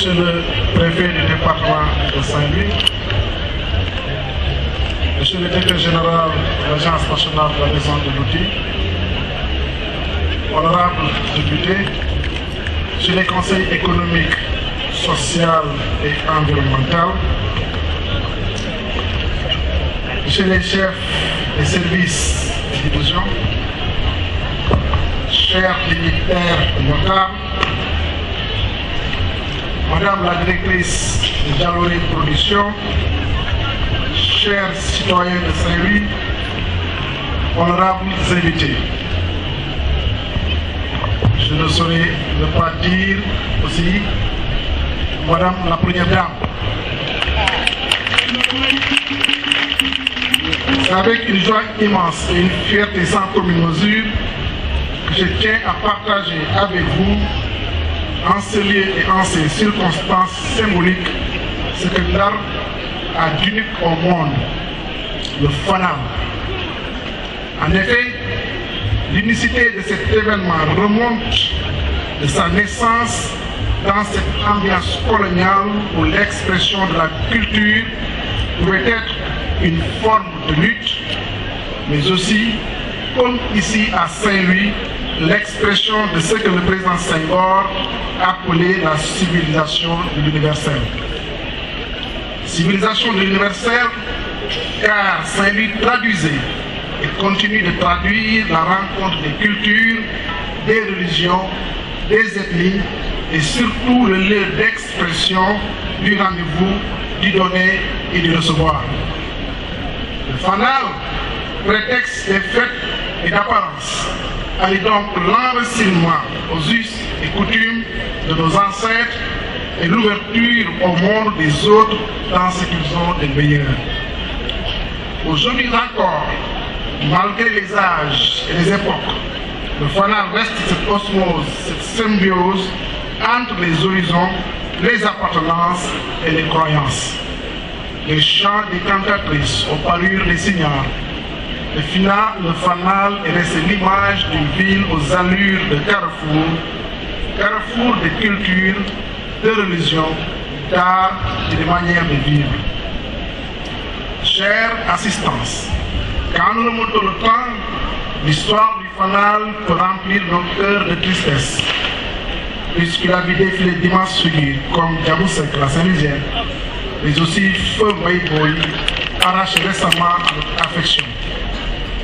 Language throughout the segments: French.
Monsieur le préfet du département de Saint-Louis, Monsieur le directeur général de l'Agence nationale de la maison de l'outil, honorables députés, Monsieur les conseils économiques, social et environnemental, Monsieur les chefs des services de division, chers dignitaires notables, Madame la directrice de Dialoré Production, chers citoyens de Saint-Louis, honorables invités. Je ne saurais ne pas dire aussi Madame la Première Dame. C'est avec une joie immense et une fierté sans commune mesure que je tiens à partager avec vous, en ce lieu et en ces circonstances symboliques, ce que l'art a d'unique au monde, le fanal. En effet, l'unicité de cet événement remonte de sa naissance dans cette ambiance coloniale où l'expression de la culture pouvait être une forme de lutte, mais aussi, comme ici à Saint-Louis, l'expression de ce que le président Senghor appelait la civilisation de l'universel. Civilisation de l'universel, car Saint-Louis traduisait et continue de traduire la rencontre des cultures, des religions, des ethnies et surtout le lieu d'expression du rendez-vous, du donner et du recevoir. Le fanal, prétexte des fêtes et d'apparence, allie donc l'enracinement aux us et coutumes de nos ancêtres et l'ouverture au monde des autres dans ce qu'ils ont de meilleur. Aujourd'hui encore, malgré les âges et les époques, le fanal reste cette osmose, cette symbiose entre les horizons, les appartenances et les croyances. Les chants des cantatrices aux parures des signares. Le fanal est resté l'image d'une ville aux allures de carrefour, carrefour de culture, de religion, d'art et de manière de vivre. Chère assistance, quand nous remontons le temps, l'histoire du fanal peut remplir nos cœurs de tristesse, puisqu'il a vu défiler d'immenses figures comme Diaboussek, la Saint-Louisienne, mais aussi Feu Maïboy, arraché récemment à notre affection.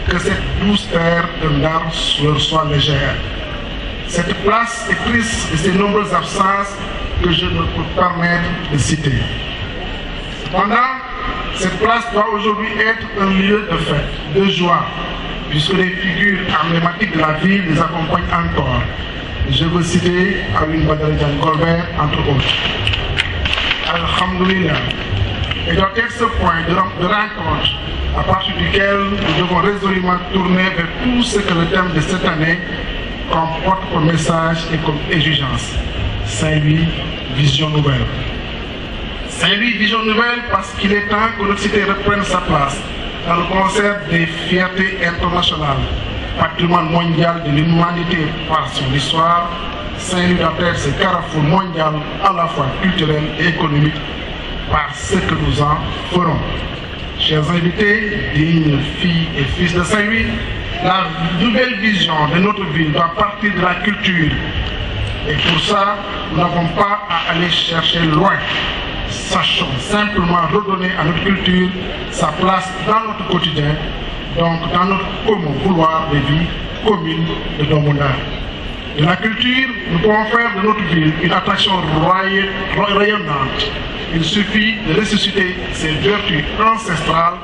Que cette douce terre de Ndar leur soit légère. Cette place est triste de ces nombreuses absences que je ne peux pas permettre de citer. Cependant, cette place doit aujourd'hui être un lieu de fête, de joie, puisque les figures emblématiques de la ville les accompagnent encore. Je veux citer Aline Badarijan Colbert, entre autres. Alhamdoulilah. Et doit être ce point de rencontre à partir duquel nous devons résolument tourner vers tout ce que le thème de cette année comporte comme message et comme exigence. Saint-Louis, vision nouvelle. Saint-Louis, vision nouvelle parce qu'il est temps que notre cité reprenne sa place dans le concert des fiertés internationales, patrimoine mondial de l'humanité par son histoire. Saint-Louis doit être ce carrefour mondial à la fois culturel et économique par ce que nous en ferons. Chers invités, dignes filles et fils de Saint-Louis, la nouvelle vision de notre ville doit partir de la culture. Et pour ça, nous n'avons pas à aller chercher loin. Sachons simplement redonner à notre culture sa place dans notre quotidien, donc dans notre commun vouloir de vie commune de Domona. De la culture, nous pouvons faire de notre ville une attraction rayonnante. Il suffit de ressusciter ces vertus ancestrales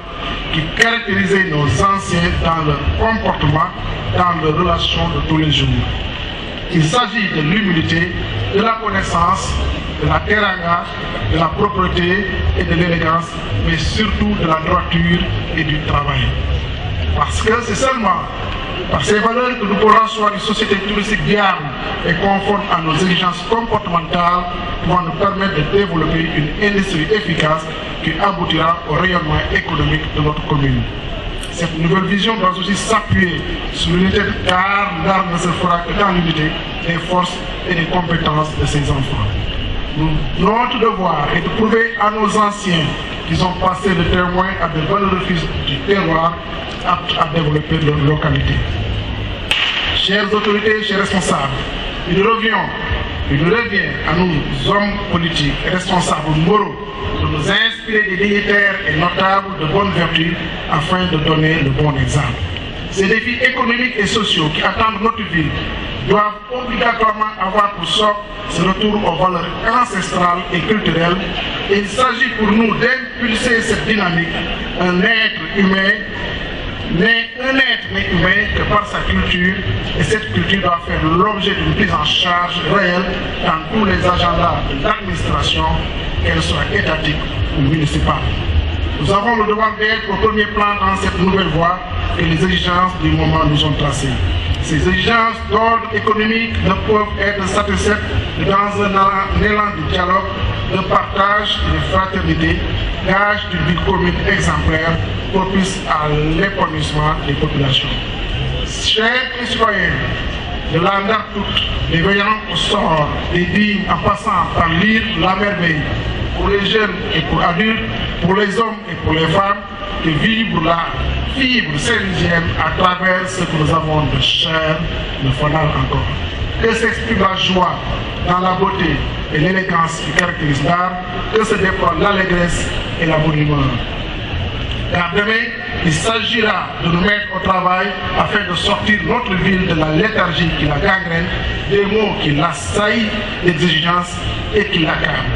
qui caractérisaient nos anciens dans leur comportement, dans leurs relations de tous les jours. Il s'agit de l'humilité, de la connaissance, de la teranga, de la propreté et de l'élégance, mais surtout de la droiture et du travail. Parce que c'est seulement par ces valeurs que nous pourrons asseoir une société touristique viable et conforme à nos exigences comportementales pouvant nous permettre de développer une industrie efficace qui aboutira au rayonnement économique de notre commune. Cette nouvelle vision doit aussi s'appuyer sur l'unité car l'art ne se fera que dans l'unité des forces et des compétences de ses enfants. Notre devoir est de prouver à nos anciens qu'ils ont passé le témoin à de valeureux fils du terroir aptes à développer leur localité. Chères autorités, chers responsables, il nous revient à nous, hommes politiques et responsables moraux, de nous inspirer des dignitaires et notables de bonne vertu afin de donner le bon exemple. Ces défis économiques et sociaux qui attendent notre ville doivent obligatoirement avoir pour socle ce retour aux valeurs ancestrales et culturelles. Et il s'agit pour nous d'impulser cette dynamique, un être humain que par sa culture, et cette culture doit faire l'objet d'une prise en charge réelle dans tous les agendas de l'administration, qu'elle soit étatique ou municipale. Nous avons le devoir d'être au premier plan dans cette nouvelle voie que les exigences du moment nous ont tracées. Ces exigences d'ordre économique ne peuvent être satisfaites que dans un élan de dialogue, de partage et de fraternité, gage d'une vie commune exemplaire propice à l'épanouissement des populations. Chers citoyens, de la Ndar toute, les veillants au sort, des dignes en passant par lire la merveille, pour les jeunes et pour adultes, pour les hommes et pour les femmes, de vivre la fibre saint-louisienne à travers ce que nous avons de cher, de fanal encore. Que s'exprime la joie dans la beauté et l'élégance qui caractérise l'art, que se déploie l'allégresse et la bonne humeur. Car demain, il s'agira de nous mettre au travail afin de sortir notre ville de la léthargie qui la gangrène, des mots qui l'assaillent, d'exigences et qui l'accablent.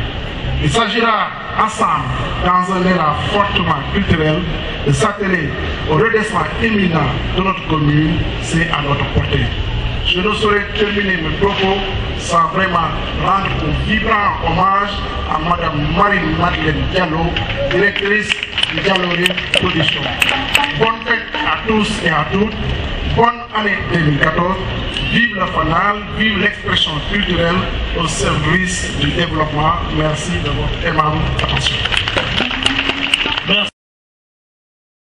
Il s'agira ensemble, dans un élan fortement culturel, de s'atteler au redressement imminent de notre commune, c'est à notre portée. Je ne saurais terminer mes propos sans vraiment rendre un vibrant hommage à Mme Marie-Madeleine Diallo, directrice du Diallory Production. Bonne fête à tous et à toutes, bonne année 2014, vive le fanal, vive l'expression culturelle au service du développement. Merci de votre aimable attention.